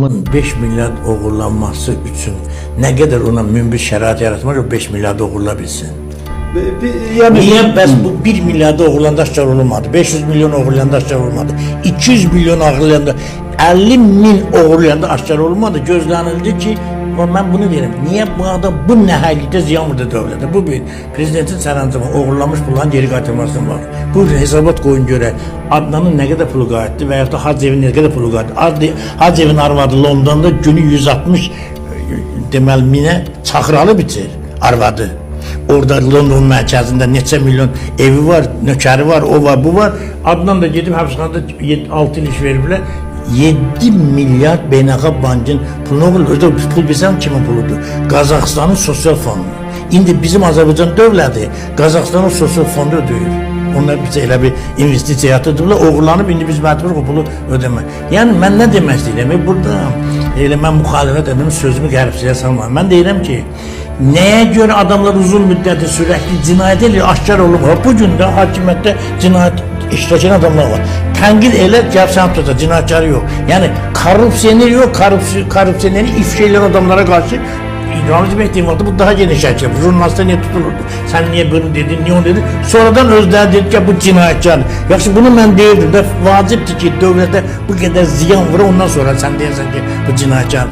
adamın 5 milyar uğurlanması için ne kadar ona mümkün şərait yaratmaq o 5 milyar uğurla bilsin. Yani Niye bəs bu 1 milyarda uğurlanda aşkar olmadı, 500 milyon uğurlanda aşkar olmadı, 200 milyon uğurlanda, 50 min uğurlanda aşkar olmadı, gözlənildi ki, ben bunu derim, niye bu adam bu nəhaylikdə ziyan vurdu dövlətə? Bu bir prezidentin sərəncamı uğurlamış bunların geri qaytarmasına var. Bu hesabat qoyun görək, Adnanın nə qədər pulu qayıtdı və ya da Hacevin nə qədər pulu qayıtdı. Hacevin arvadı Londonda günü 160 deməli minə çaxıralı bitir arvadı. Orada London mərkəzində neçə milyon evi var, nökəri var, o var, bu var. Adnan da gedib həbsxanada 6 il iş veriblər. 7 milyar beynəlxalq bankın pulunu oğul, özü pul bilsən kimin puludur? Qazaxıstanın sosial fonu. İndi bizim Azərbaycan dövləti Qazaxıstanın sosial fonu ödəyir. Onlar bizə elə bir investisiya yatırdıblar, uğurlanıb indi biz məcbur o pulu ödəmək. Yəni mən nə demək istəyirəm? Burada elə mən müxalifət edim, sözümü qəribsizliyə salmam. Mən deyirəm ki, nəyə görə adamlar uzun müddətli sürəkli cinayət edir, aşkar olub. Bu gün də hakimiyyətdə cinayət iştirak edən adamlar var. Tənqid elə, gəl sən tutacaq, cinayətkarı yox. Yəni korrupsiyoneri yox, korrupsiyoneri ifşa edən adamlara qarşı İranizm ettiğim vakti bu daha geniş açı. Jurnalistler niye tutulurdu? Sen niye bunu dedin, niye onu dedin? Sonradan özler dedi ki bu cinayetçi. Yaxşı bunu ben değildim de vacipti ki devlete bu kadar ziyan vurur ondan sonra sen deyirsən ki bu cinayetçi.